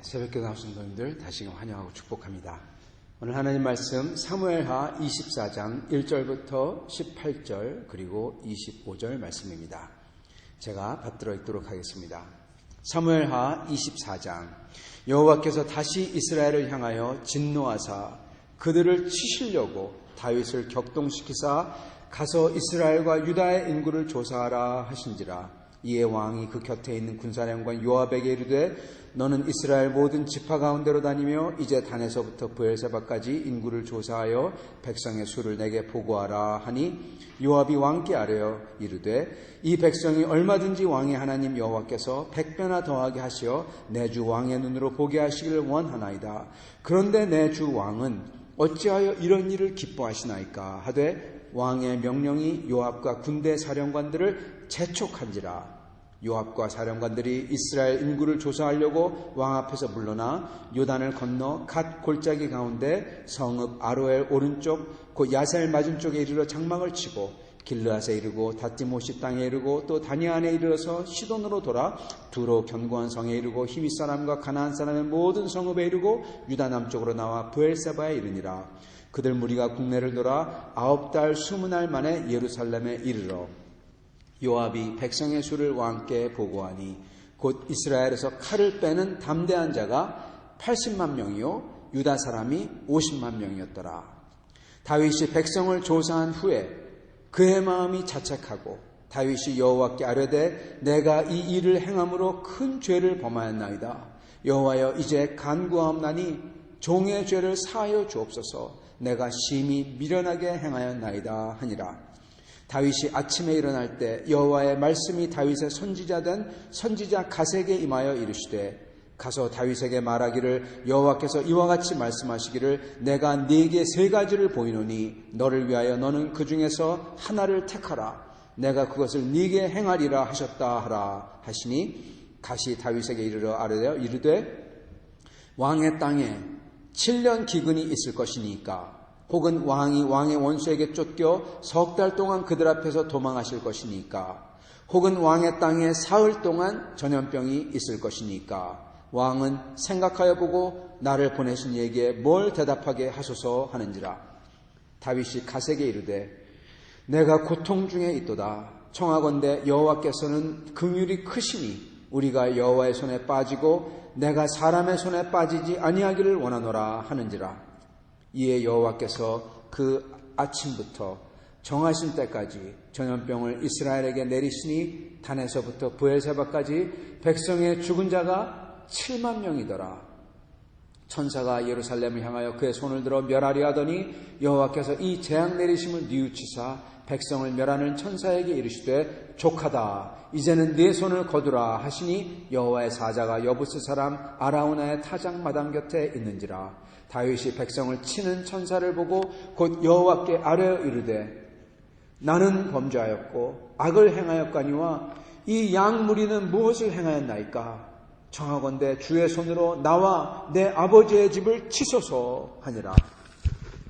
새벽기도 나오신 성도님들 다시금 환영하고 축복합니다. 오늘 하나님 말씀 사무엘하 24장 1절부터 18절 그리고 25절 말씀입니다. 제가 받들어 읽도록 하겠습니다. 사무엘하 24장 여호와께서 다시 이스라엘을 향하여 진노하사 그들을 치시려고 다윗을 격동시키사 가서 이스라엘과 유다의 인구를 조사하라 하신지라. 이에 왕이 그 곁에 있는 군사령관 요압에게 이르되 너는 이스라엘 모든 지파 가운데로 다니며 이제 단에서부터 브엘세바까지 인구를 조사하여 백성의 수를 내게 보고하라 하니 요압이 왕께 아뢰어 이르되 이 백성이 얼마든지 왕의 하나님 여호와께서 100배나 더하게 하시어 내 주 왕의 눈으로 보게 하시기를 원하나이다. 그런데 내 주 왕은 어찌하여 이런 일을 기뻐하시나이까 하되 왕의 명령이 요압과 군대 사령관들을 재촉한지라. 요압과 사령관들이 이스라엘 인구를 조사하려고 왕 앞에서 물러나 요단을 건너 갓 골짜기 가운데 성읍 아로엘 오른쪽 곧 야셀 맞은쪽에 이르러 장막을 치고 길르앗에 이르고 닷디모시 땅에 이르고 또 다니안에 이르러서 시돈으로 돌아 두로 견고한 성에 이르고 히윗 사람과 가나안 사람의 모든 성읍에 이르고 유다 남쪽으로 나와 브엘세바에 이르니라. 그들 무리가 국내를 돌아 9달 20날 만에 예루살렘에 이르러 요압이 백성의 수를 왕께 보고하니 곧 이스라엘에서 칼을 빼는 담대한 자가 80만 명이요 유다 사람이 50만 명이었더라. 다윗이 백성을 조사한 후에 그의 마음이 자책하고 다윗이 여호와께 아뢰되 내가 이 일을 행함으로 큰 죄를 범하였나이다. 여호와여 이제 간구하옵나니 종의 죄를 사하여 주옵소서. 내가 심히 미련하게 행하였나이다 하니라. 다윗이 아침에 일어날 때 여호와의 말씀이 다윗의 선지자된 선지자 갓에게 임하여 이르시되 가서 다윗에게 말하기를 여호와께서 이와 같이 말씀하시기를 내가 네게 3가지를 보이노니 너를 위하여 너는 그 중에서 하나를 택하라. 내가 그것을 네게 행하리라 하셨다 하라 하시니 갓이 다윗에게 이르러 아뢰되 이르되 왕의 땅에 7년 기근이 있을 것이니까 혹은 왕이 왕의 원수에게 쫓겨 석 달 동안 그들 앞에서 도망하실 것이니까 혹은 왕의 땅에 사흘 동안 전염병이 있을 것이니까 왕은 생각하여 보고 나를 보내신 이에게 뭘 대답하게 하소서 하는지라. 다윗이 갓에게 이르되 내가 고통 중에 있도다. 청하건대 여호와께서는 긍휼이 크시니 우리가 여호와의 손에 빠지고 내가 사람의 손에 빠지지 아니하기를 원하노라 하는지라. 이에 여호와께서 그 아침부터 정하신 때까지 전염병을 이스라엘에게 내리시니 단에서부터 브엘세바까지 백성의 죽은 자가 7만 명이더라. 천사가 예루살렘을 향하여 그의 손을 들어 멸하려 하더니 여호와께서 이 재앙 내리심을 뉘우치사 백성을 멸하는 천사에게 이르시되 족하다. 이제는 네 손을 거두라 하시니 여호와의 사자가 여부스 사람 아라우나의 타작마당 곁에 있는지라. 다윗이 백성을 치는 천사를 보고 곧 여호와께 아뢰어 이르되 나는 범죄하였고 악을 행하였거니와 이 양무리는 무엇을 행하였나이까. 청하건대 주의 손으로 나와 내 아버지의 집을 치소서 하니라.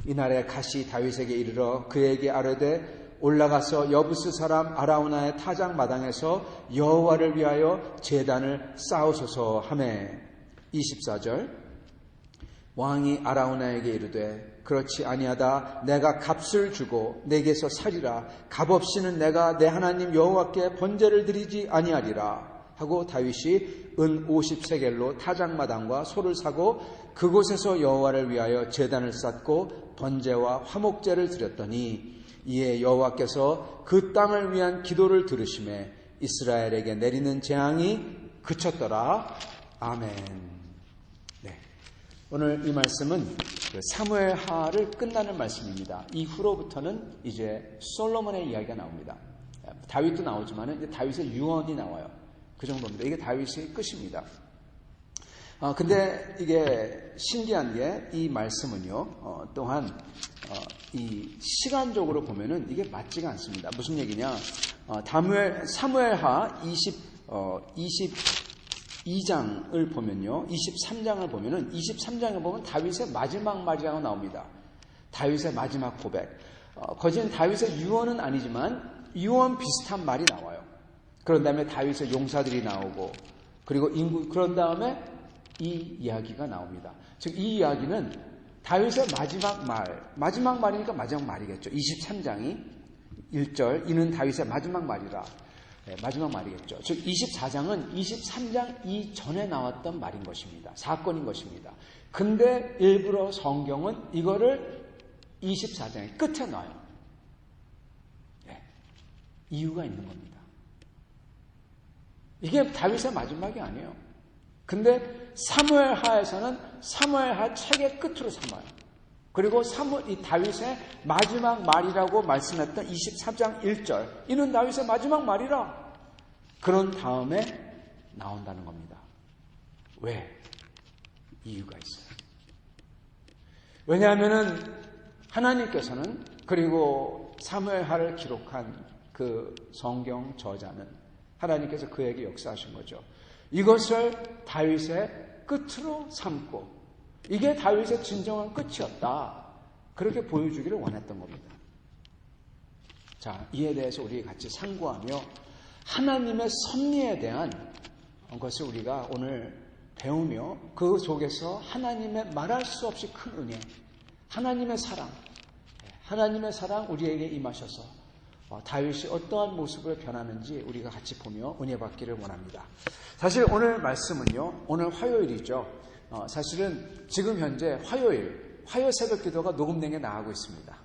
이날에 갓이 다윗에게 이르러 그에게 아뢰되 올라가서 여부스 사람 아라우나의 타작 마당에서 여호와를 위하여 제단을 쌓으소서 하매 24절 왕이 아라우나에게 이르되 그렇지 아니하다 내가 값을 주고 내게서 살이라 값없이는 내가 내 하나님 여호와께 번제를 드리지 아니하리라 하고 다윗이 은 50세겔로 타작마당과 소를 사고 그곳에서 여호와를 위하여 제단을 쌓고 번제와 화목제를 드렸더니 이에 여호와께서 그 땅을 위한 기도를 들으시매 이스라엘에게 내리는 재앙이 그쳤더라. 아멘. 네. 오늘 이 말씀은 사무엘하를 끝나는 말씀입니다. 이후로부터는 이제 솔로몬의 이야기가 나옵니다. 다윗도 나오지만 이제 다윗의 유언이 나와요. 그 정도입니다. 이게 다윗의 끝입니다. 근데 이게 신기한 게 이 말씀은요, 또한 이 시간적으로 보면은 이게 맞지가 않습니다. 무슨 얘기냐? 사무엘하 22장을 보면요, 23장을 보면은 23장을 보면 다윗의 마지막 말이라고 나옵니다. 다윗의 마지막 고백. 거기는 다윗의 유언은 아니지만 유언 비슷한 말이 나와요. 그런 다음에 다윗의 용사들이 나오고 그리고 그런 다음에 이 이야기가 나옵니다. 즉 이 이야기는 다윗의 마지막 말이니까 마지막 말이겠죠. 23장이 1절 이는 다윗의 마지막 말이라. 네, 마지막 말이겠죠. 즉 24장은 23장 이전에 나왔던 말인 것입니다. 사건인 것입니다. 근데 일부러 성경은 이거를 24장의 끝에 놔요. 네, 이유가 있는 겁니다. 이게 다윗의 마지막이 아니에요. 근데 사무엘하에서는 사무엘하 책의 끝으로 삼아요. 그리고 이 다윗의 마지막 말이라고 말씀했던 24장 1절 이는 다윗의 마지막 말이라. 그런 다음에 나온다는 겁니다. 왜? 이유가 있어요. 왜냐하면은 하나님께서는 그리고 사무엘하를 기록한 그 성경 저자는 하나님께서 그에게 역사하신 거죠. 이것을 다윗의 끝으로 삼고 이게 다윗의 진정한 끝이었다. 그렇게 보여주기를 원했던 겁니다. 자, 이에 대해서 우리 같이 상고하며 하나님의 섭리에 대한 것을 우리가 오늘 배우며 그 속에서 하나님의 말할 수 없이 큰 은혜, 하나님의 사랑 우리에게 임하셔서 다윗이 어떠한 모습으로 변하는지 우리가 같이 보며 은혜 받기를 원합니다. 사실 오늘 말씀은요, 오늘 화요일이죠. 사실은 지금 현재 화요 새벽 기도가 녹음된 게 나가고 있습니다.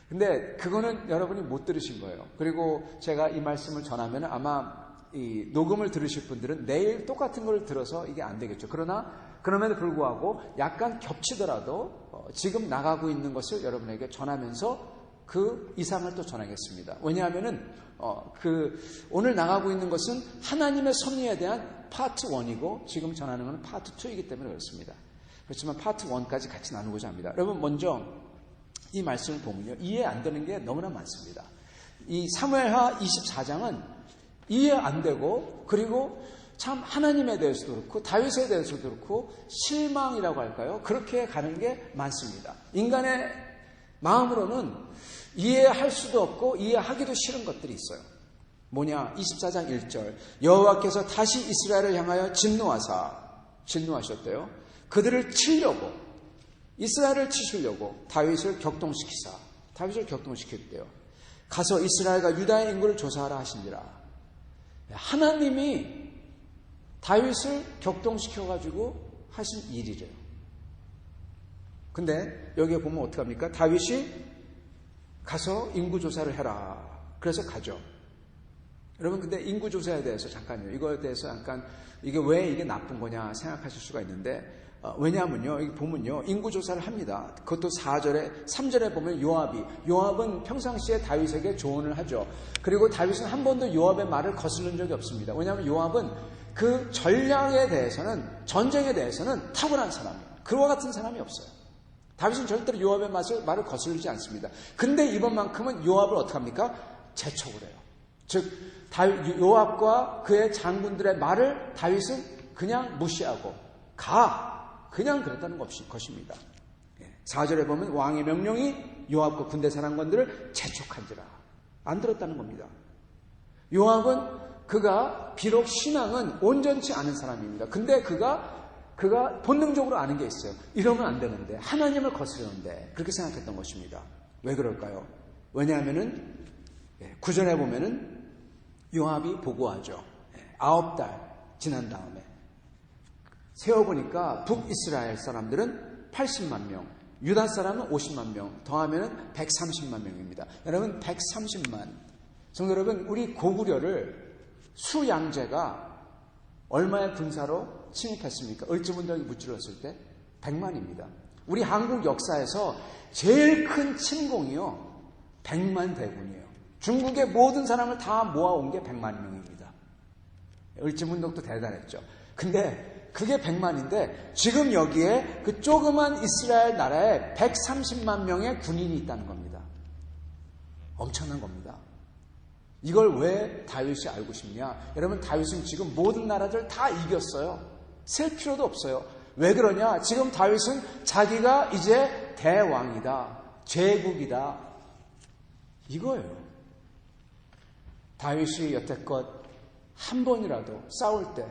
근데 그거는 여러분이 못 들으신 거예요. 그리고 제가 이 말씀을 전하면 아마 이 녹음을 들으실 분들은 내일 똑같은 걸 들어서 이게 안 되겠죠. 그럼에도 불구하고 약간 겹치더라도 지금 나가고 있는 것을 여러분에게 전하면서 그 이상을 또 전하겠습니다. 왜냐하면은 오늘 나가고 있는 것은 하나님의 섭리에 대한 파트 1이고 지금 전하는 것은 파트 2이기 때문에 그렇습니다. 그렇지만 파트 1까지 같이 나누고자 합니다. 여러분 먼저 이 말씀을 보면요, 이해 안 되는 게 너무나 많습니다. 이 사무엘하 24장은 이해 안 되고 그리고 참 하나님에 대해서도 그렇고 다윗에 대해서도 그렇고 실망이라고 할까요? 그렇게 가는 게 많습니다. 인간의 마음으로는 이해할 수도 없고 이해하기도 싫은 것들이 있어요. 뭐냐? 24장 1절 여호와께서 다시 이스라엘을 향하여 진노하셨대요. 그들을 치려고 이스라엘을 치시려고 다윗을 격동시켰대요. 가서 이스라엘과 유다의 인구를 조사하라 하신지라. 하나님이 다윗을 격동시켜가지고 하신 일이래요. 근데 여기에 보면 어떡합니까? 다윗이 가서 인구조사를 해라. 그래서 가죠. 여러분, 근데 인구조사에 대해서 잠깐요. 이거에 대해서 약간 이게 왜 이게 나쁜 거냐 생각하실 수가 있는데, 왜냐하면요, 여기 보면요, 인구조사를 합니다. 그것도 3절에 보면 요압은 평상시에 다윗에게 조언을 하죠. 그리고 다윗은 한 번도 요압의 말을 거스른 적이 없습니다. 왜냐하면 요압은 그 전쟁에 대해서는 탁월한 사람이에요. 그와 같은 사람이 없어요. 다윗은 절대로 요압의 말을 거스르지 않습니다. 근데 이번만큼은 요압을 어떻게 합니까? 재촉을 해요. 즉 요압과 그의 장군들의 말을 다윗은 그냥 무시하고 그냥 그랬다는 것입니다. 4절에 보면 왕의 명령이 요압과 군대 사령관들을 재촉한지라. 안 들었다는 겁니다. 요압은 그가 비록 신앙은 온전치 않은 사람입니다. 근데 그가 본능적으로 아는 게 있어요. 이러면 안 되는데, 하나님을 거스르는데, 그렇게 생각했던 것입니다. 왜 그럴까요? 왜냐하면은 9절에 보면은 요압이 보고하죠. 9달 지난 다음에 세어보니까 북이스라엘 사람들은 80만 명, 유다 사람은 50만 명, 더하면 130만 명입니다. 여러분, 130만. 성도 여러분, 우리 고구려를 수양제가 얼마의 군사로 침입했습니까? 을지문덕이 무찌르었을 때 100만입니다. 우리 한국 역사에서 제일 큰 침공이요, 100만 대군이에요. 중국의 모든 사람을 다 모아온 게 100만 명입니다. 을지문덕도 대단했죠. 근데 그게 100만인데 지금 여기에 그 조그만 이스라엘 나라에 130만 명의 군인이 있다는 겁니다. 엄청난 겁니다. 이걸 왜 다윗이 알고 싶냐? 여러분, 다윗은 지금 모든 나라들 다 이겼어요. 셀 필요도 없어요. 왜 그러냐? 지금 다윗은 자기가 이제 대왕이다, 제국이다, 이거예요. 다윗이 여태껏 한 번이라도 싸울 때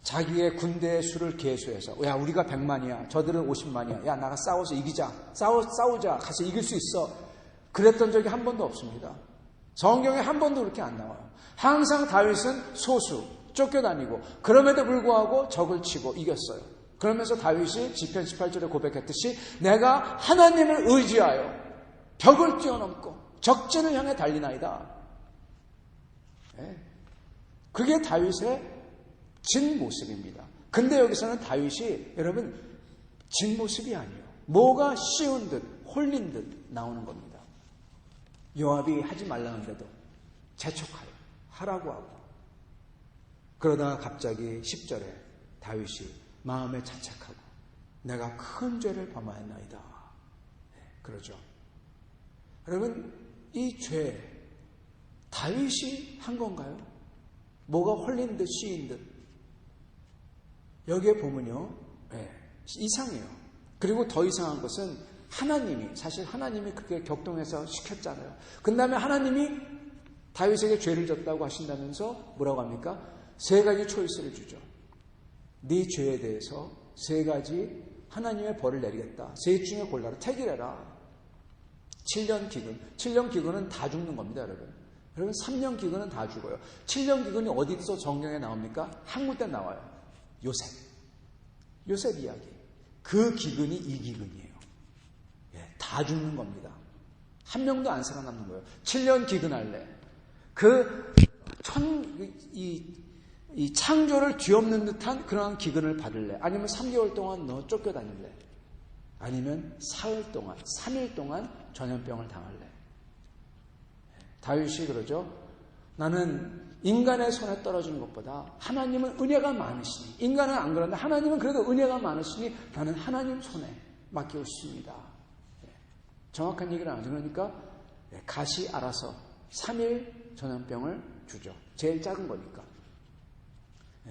자기의 군대의 수를 계수해서, 야, 우리가 100만이야, 저들은 50만이야, 야, 나가 싸워서 이기자, 싸우자, 가서 이길 수 있어, 그랬던 적이 한 번도 없습니다. 성경에 한 번도 그렇게 안 나와요. 항상 다윗은 소수, 쫓겨다니고, 그럼에도 불구하고 적을 치고 이겼어요. 그러면서 다윗이 시편 18절에 고백했듯이 내가 하나님을 의지하여 벽을 뛰어넘고 적진을 향해 달리나이다. 그게 다윗의 진 모습입니다. 근데 여기서는 다윗이, 여러분, 진 모습이 아니에요. 뭐가 씌운 듯 홀린 듯 나오는 겁니다. 요압이 하지 말라는데도 재촉하여 하라고 하고, 그러다가 갑자기 10절에 다윗이 마음에 자책하고 내가 큰 죄를 범하였나이다. 그러죠. 여러분, 이 죄 다윗이 한 건가요? 뭐가 홀린 듯 씌인 듯. 여기에 보면요, 이상해요. 그리고 더 이상한 것은 사실 하나님이 그렇게 격동해서 시켰잖아요. 그 다음에 하나님이 다윗에게 죄를 졌다고 하신다면서 뭐라고 합니까? 3가지 초이스를 주죠. 네 죄에 대해서 3가지 하나님의 벌을 내리겠다. 3 중에 골라라. 택이래라. 7년 기근. 7년 기근은 다 죽는 겁니다, 여러분. 여러분, 3년 기근은 다 죽어요. 7년 기근이 어디서 성경에 나옵니까? 항문 때 나와요. 요셉 이야기. 그 기근이 이 기근이에요. 다 죽는 겁니다. 한 명도 안 살아남는 거예요. 7년 기근할래. 이 창조를 뒤엎는 듯한 그러한 기근을 받을래? 아니면 3개월 동안 너 쫓겨다닐래? 아니면 사흘 동안, 3일 동안 전염병을 당할래? 다윗이 그러죠. 나는 인간의 손에 떨어지는 것보다 하나님은 은혜가 많으시니, 인간은 안 그런데 하나님은 그래도 은혜가 많으시니 나는 하나님 손에 맡기고 싶습니다. 정확한 얘기를 안 하죠. 그러니까 가시 알아서 3일 전염병을 주죠. 제일 작은 거니까.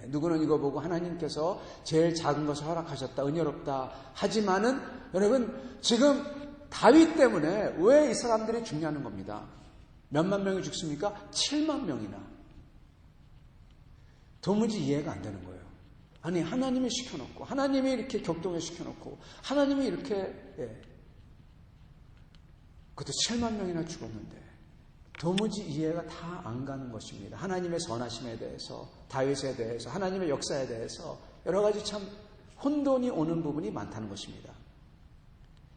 누구는 이거 보고 하나님께서 제일 작은 것을 허락하셨다, 은혜롭다 하지만은, 여러분, 지금 다윗 때문에 왜 이 사람들이 죽냐는 겁니다. 몇만 명이 죽습니까? 7만 명이나. 도무지 이해가 안 되는 거예요. 아니, 하나님이 시켜놓고, 하나님이 이렇게 격동에 시켜놓고, 하나님이 이렇게, 그것도 7만 명이나 죽었는데 도무지 이해가 다 안 가는 것입니다. 하나님의 선하심에 대해서, 다윗에 대해서, 하나님의 역사에 대해서 여러 가지 참 혼돈이 오는 부분이 많다는 것입니다.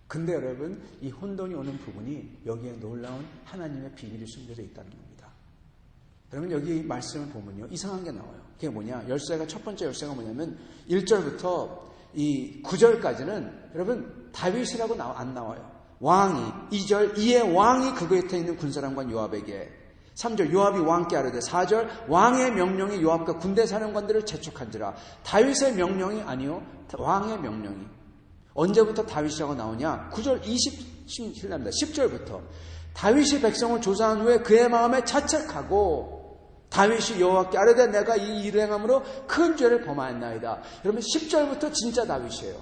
근데 여러분, 이 혼돈이 오는 부분이 여기에 놀라운 하나님의 비밀이 숨겨져 있다는 겁니다. 여러분, 여기 말씀을 보면요, 이상한 게 나와요. 그게 뭐냐? 첫 번째 열쇠가 뭐냐면 1절부터 이 9절까지는 여러분 다윗이라고 안 나와요. 왕이, 2절, 이에 왕이 그 곁에 있는 군사령관 요압에게, 3절, 요압이 왕께 아뢰되, 4절, 왕의 명령이 요압과 군대 사령관들을 재촉한지라. 다윗의 명령이 아니요, 왕의 명령이. 언제부터 다윗이라고 나오냐? 9절 10절부터 다윗이 백성을 조사한 후에 그의 마음에 자책하고 다윗이 여호와께 아뢰되 내가 이 일을 행함으로 큰 죄를 범하였나이다. 여러분, 10절부터 진짜 다윗이에요.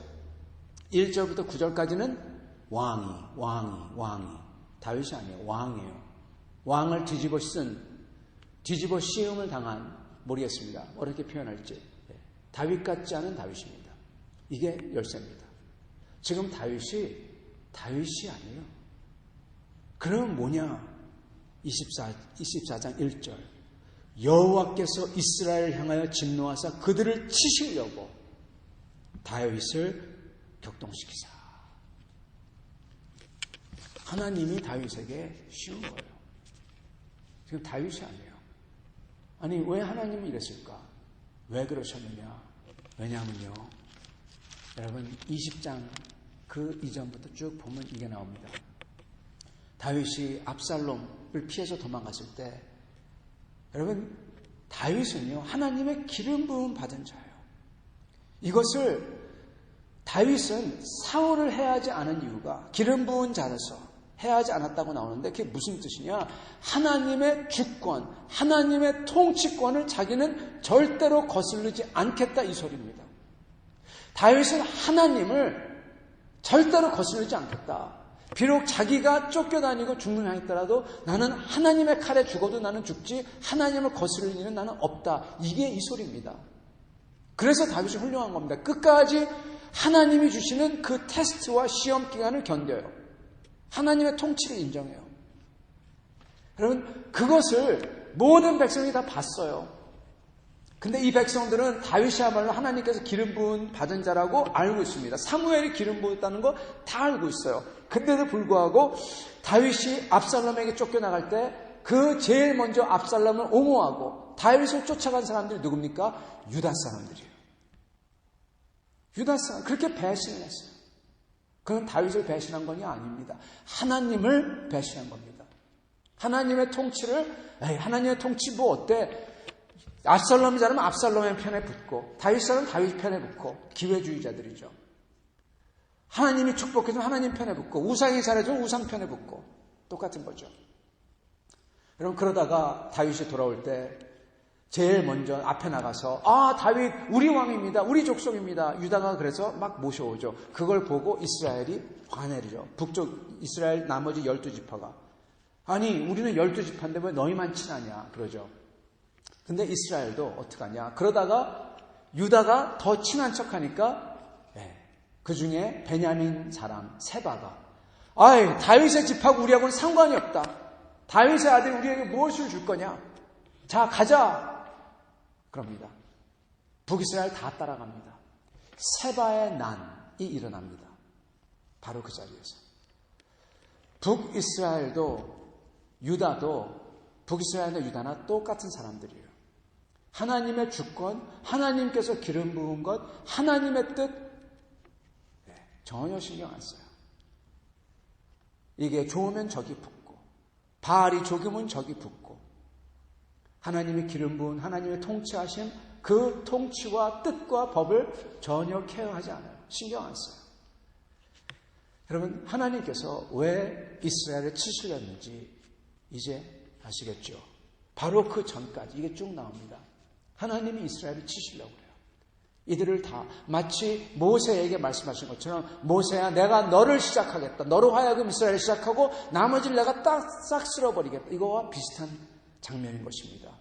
1절부터 9절까지는 왕이. 다윗이 아니에요. 왕이에요. 왕을 뒤집어 씌움을 당한, 모르겠습니다. 어떻게 표현할지. 다윗 같지 않은 다윗입니다. 이게 열쇠입니다. 지금 다윗이 아니에요. 그럼 뭐냐? 24장 1절. 여호와께서 이스라엘을 향하여 진노하사 그들을 치시려고 다윗을 격동시키사. 하나님이 다윗에게 씌운 거예요. 지금 다윗이 아니에요. 아니, 왜 하나님이 이랬을까? 왜 그러셨느냐? 왜냐하면요, 여러분 20장 그 이전부터 쭉 보면 이게 나옵니다. 다윗이 압살롬을 피해서 도망갔을 때, 여러분 다윗은요 하나님의 기름 부음 받은 자예요. 이것을 다윗은 사울을 해하지 않은 이유가 기름 부은 자라서 해하지 않았다고 나오는데, 그게 무슨 뜻이냐? 하나님의 주권, 하나님의 통치권을 자기는 절대로 거스르지 않겠다, 이 소리입니다. 다윗은 하나님을 절대로 거스르지 않겠다. 비록 자기가 쫓겨다니고 죽는다 했더라도 나는 하나님의 칼에 죽어도 나는 죽지 하나님을 거스를 일은 나는 없다. 이게 이 소리입니다. 그래서 다윗이 훌륭한 겁니다. 끝까지 하나님이 주시는 그 테스트와 시험 기간을 견뎌요. 하나님의 통치를 인정해요. 여러분, 그것을 모든 백성이 다 봤어요. 근데 이 백성들은 다윗이야말로 하나님께서 기름 부은 받은 자라고 알고 있습니다. 사무엘이 기름 부었다는 거 다 알고 있어요. 근데도 불구하고 다윗이 압살롬에게 쫓겨나갈 때 그 제일 먼저 압살롬을 옹호하고 다윗을 쫓아간 사람들이 누굽니까? 유다 사람들이에요. 유다 사람, 그렇게 배신을 했어요. 그건 다윗을 배신한 것이 아닙니다. 하나님을 배신한 겁니다. 하나님의 통치를, 하나님의 통치 뭐 어때? 압살롬이 잘하면 압살롬의 편에 붙고, 다윗 사람은 다윗 편에 붙고, 기회주의자들이죠. 하나님이 축복해주면 하나님 편에 붙고, 우상이 잘해주면 우상 편에 붙고, 똑같은 거죠. 여러분, 그러다가 다윗이 돌아올 때 제일 먼저 앞에 나가서 다윗 우리 왕입니다. 우리 족속입니다. 유다가 그래서 막 모셔오죠. 그걸 보고 이스라엘이 화내죠. 북쪽 이스라엘 나머지 12지파가 아니 우리는 12지파인데 왜 너희만 친하냐 그러죠. 근데 이스라엘도 어떡하냐. 그러다가 유다가 더 친한 척하니까 그 중에 베냐민 사람 세바가 다윗의 집하고 우리하고는 상관이 없다. 다윗의 아들이 우리에게 무엇을 줄 거냐. 자 가자. 그럽니다. 북이스라엘 다 따라갑니다. 세바의 난이 일어납니다. 바로 그 자리에서. 북이스라엘도 유다도 북이스라엘과 유다나 똑같은 사람들이에요. 하나님의 주권, 하나님께서 기름 부은 것, 하나님의 뜻 전혀 신경 안 써요. 이게 좋으면 저기 붙고 바알이 조기면 저기 붙고 하나님의 기름 부은 하나님의 통치하심 그 통치와 뜻과 법을 전혀 케어하지 않아요. 신경 안 써요. 여러분 하나님께서 왜 이스라엘을 치시려 했는지 이제 아시겠죠? 바로 그 전까지 이게 쭉 나옵니다. 하나님이 이스라엘을 치시려고 해요. 이들을 다 마치 모세에게 말씀하신 것처럼 모세야 내가 너를 시작하겠다. 너로 하여금 이스라엘을 시작하고 나머지를 내가 싹 쓸어버리겠다. 이거와 비슷한 장면인 것입니다.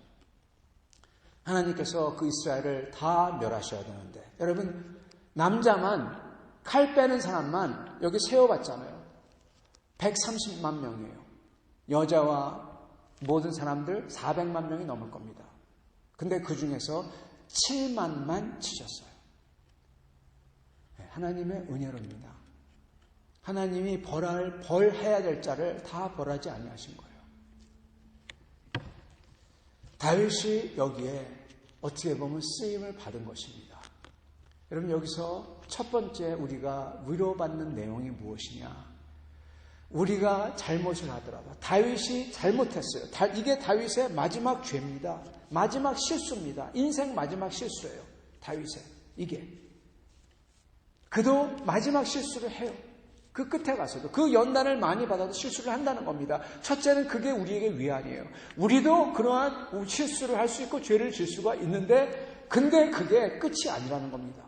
하나님께서 그 이스라엘을 다 멸하셔야 되는데 여러분 남자만 칼 빼는 사람만 여기 세워봤잖아요. 130만 명이에요. 여자와 모든 사람들 400만 명이 넘을 겁니다. 근데 그 중에서 7만만 치셨어요. 하나님의 은혜로입니다. 하나님이 벌해야 될 자를 다 벌하지 아니하신 거예요. 다윗이 여기에 어떻게 보면 쓰임을 받은 것입니다. 여러분 여기서 첫 번째 우리가 위로받는 내용이 무엇이냐? 우리가 잘못을 하더라도 다윗이 잘못했어요. 이게 다윗의 마지막 죄입니다. 마지막 실수입니다. 인생 마지막 실수예요. 다윗의 이게. 그도 마지막 실수를 해요. 그 끝에 가서도 그 연단을 많이 받아도 실수를 한다는 겁니다. 첫째는 그게 우리에게 위안이에요. 우리도 그러한 실수를 할 수 있고 죄를 질 수가 있는데 근데 그게 끝이 아니라는 겁니다.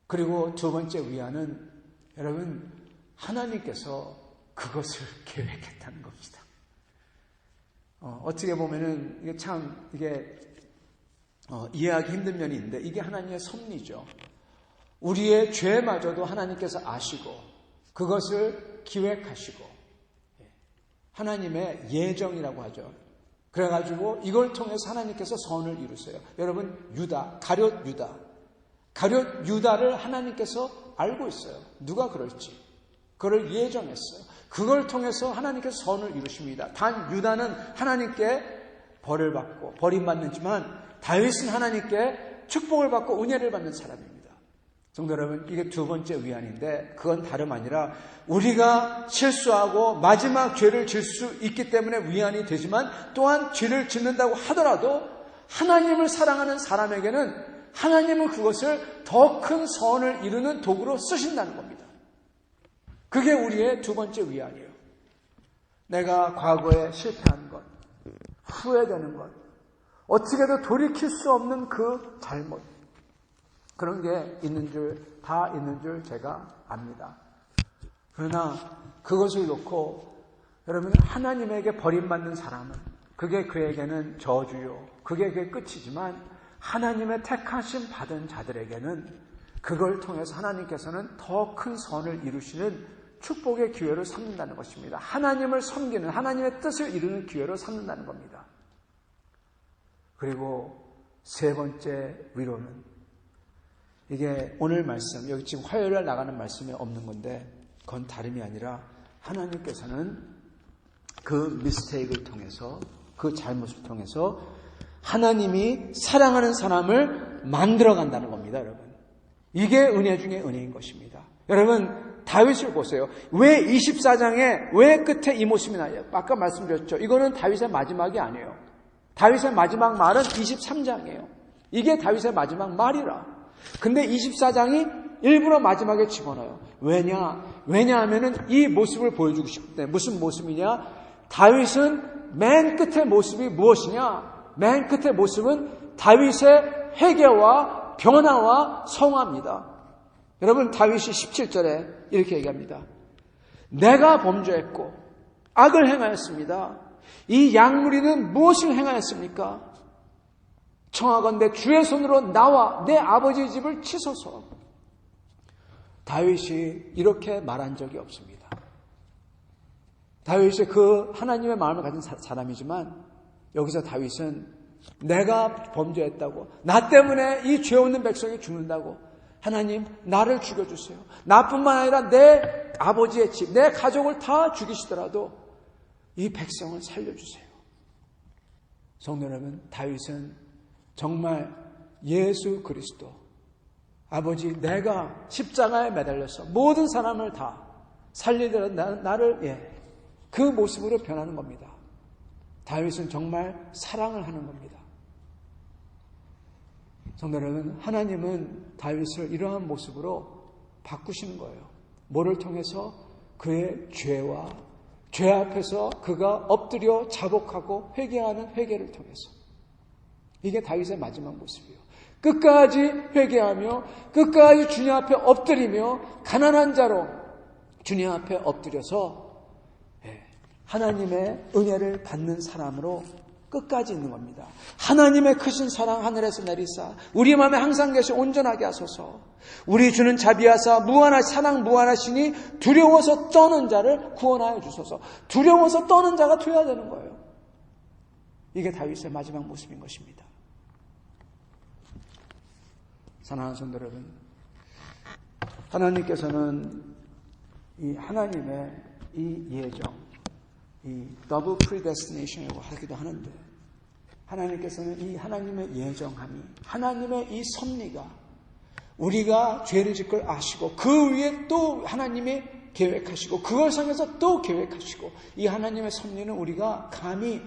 그리고 두 번째 위안은 여러분 하나님께서 그것을 계획했다는 겁니다. 어떻게 보면은 이게 참 이해하기 힘든 면이 있는데 이게 하나님의 섭리죠. 우리의 죄마저도 하나님께서 아시고 그것을 기획하시고 하나님의 예정이라고 하죠. 그래가지고 이걸 통해서 하나님께서 선을 이루세요. 여러분, 가룟 유다를 하나님께서 알고 있어요. 누가 그럴지. 그걸 예정했어요. 그걸 통해서 하나님께서 선을 이루십니다. 단 유다는 하나님께 버림받는지만 다윗은 하나님께 축복을 받고 은혜를 받는 사람입니다. 성도 여러분, 이게 두 번째 위안인데 그건 다름 아니라 우리가 실수하고 마지막 죄를 질 수 있기 때문에 위안이 되지만 또한 죄를 짓는다고 하더라도 하나님을 사랑하는 사람에게는 하나님은 그것을 더 큰 선을 이루는 도구로 쓰신다는 겁니다. 그게 우리의 두 번째 위안이에요. 내가 과거에 실패한 것, 후회되는 것, 어떻게도 돌이킬 수 없는 그 잘못, 그런 게 다 있는 줄 제가 압니다. 그러나 그것을 놓고 여러분, 하나님에게 버림받는 사람은 그게 그에게는 저주요, 그게 끝이지만 하나님의 택하심 받은 자들에게는 그걸 통해서 하나님께서는 더 큰 선을 이루시는 축복의 기회를 삼는다는 것입니다. 하나님을 섬기는, 하나님의 뜻을 이루는 기회를 삼는다는 겁니다. 그리고 세 번째 위로는 이게 오늘 말씀, 여기 지금 화요일날 나가는 말씀이 없는 건데 그건 다름이 아니라 하나님께서는 그 미스테이크를 통해서, 그 잘못을 통해서 하나님이 사랑하는 사람을 만들어간다는 겁니다, 여러분. 이게 은혜 중에 은혜인 것입니다. 여러분, 다윗을 보세요. 왜 24장에 왜 끝에 이 모습이 나요? 아까 말씀드렸죠. 이거는 다윗의 마지막이 아니에요. 다윗의 마지막 말은 23장이에요. 이게 다윗의 마지막 말이라. 근데 24장이 일부러 마지막에 집어넣어요. 왜냐하면은 이 모습을 보여주고 싶대. 무슨 모습이냐? 다윗은 맨 끝의 모습이 무엇이냐? 맨 끝의 모습은 다윗의 회개와 변화와 성화입니다. 여러분, 다윗이 17절에 이렇게 얘기합니다. 내가 범죄했고 악을 행하였습니다. 이 양무리는 무엇을 행하였습니까? 청하건대 주의 손으로 나와 내 아버지의 집을 치소서. 다윗이 이렇게 말한 적이 없습니다. 다윗이 그 하나님의 마음을 가진 사람이지만 여기서 다윗은 내가 범죄했다고, 나 때문에 이 죄 없는 백성이 죽는다고, 하나님 나를 죽여주세요. 나뿐만 아니라 내 아버지의 집, 내 가족을 다 죽이시더라도 이 백성을 살려주세요. 성도 여러분, 다윗은 정말 예수 그리스도, 아버지 내가 십자가에 매달려서 모든 사람을 다 살리더라도 나를 그 모습으로 변하는 겁니다. 다윗은 정말 사랑을 하는 겁니다. 성도 여러분, 하나님은 다윗을 이러한 모습으로 바꾸시는 거예요. 뭐를 통해서? 그의 죄와 죄 앞에서 그가 엎드려 자복하고 회개하는 회개를 통해서. 이게 다윗의 마지막 모습이에요. 끝까지 회개하며 끝까지 주님 앞에 엎드리며 가난한 자로 주님 앞에 엎드려서 하나님의 은혜를 받는 사람으로 끝까지 있는 겁니다. 하나님의 크신 사랑 하늘에서 내리사 우리 마음에 항상 계시 온전하게 하소서. 우리 주는 자비하사 사랑 무한하시니 두려워서 떠는 자를 구원하여 주소서. 두려워서 떠는 자가 되어야 되는 거예요. 이게 다윗의 마지막 모습인 것입니다. 사랑하는 성도 여러분, 하나님께서는 이 하나님의 이 예정, 이 더블 프리데스티네이션이라고 하기도 하는데, 하나님께서는 이 하나님의 예정함이, 하나님의 이 섭리가 우리가 죄를 짓 걸 아시고 그 위에 또 하나님이 계획하시고 그걸 상해서 또 계획하시고, 이 하나님의 섭리는 우리가 감히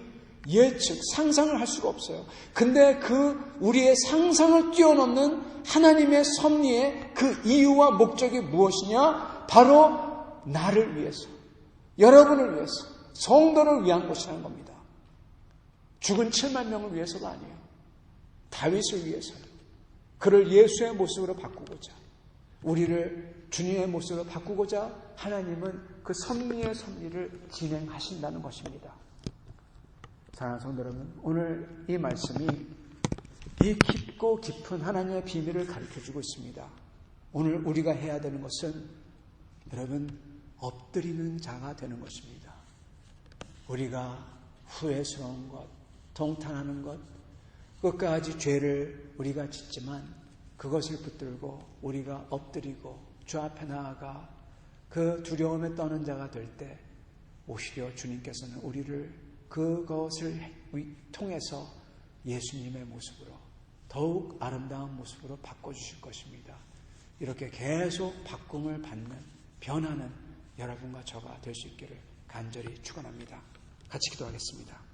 예측, 상상을 할 수가 없어요. 근데 그 우리의 상상을 뛰어넘는 하나님의 섭리의 그 이유와 목적이 무엇이냐? 바로 나를 위해서, 여러분을 위해서, 성도를 위한 것이라는 겁니다. 죽은 7만 명을 위해서가 아니에요. 다윗을 위해서요. 그를 예수의 모습으로 바꾸고자, 우리를 주님의 모습으로 바꾸고자 하나님은 그 섭리의 섭리를 진행하신다는 것입니다. 사랑하는 성도 여러분, 오늘 이 말씀이 이 깊고 깊은 하나님의 비밀을 가르쳐주고 있습니다. 오늘 우리가 해야 되는 것은 여러분 엎드리는 자가 되는 것입니다. 우리가 후회스러운 것, 동탄하는 것, 끝까지 죄를 우리가 짓지만 그것을 붙들고 우리가 엎드리고 주 앞에 나아가 그 두려움에 떠는 자가 될 때 오히려 주님께서는 우리를 그것을 통해서 예수님의 모습으로 더욱 아름다운 모습으로 바꿔주실 것입니다. 이렇게 계속 바꿈을 받는 변하는 여러분과 저가 될 수 있기를 간절히 축원합니다. 같이 기도하겠습니다.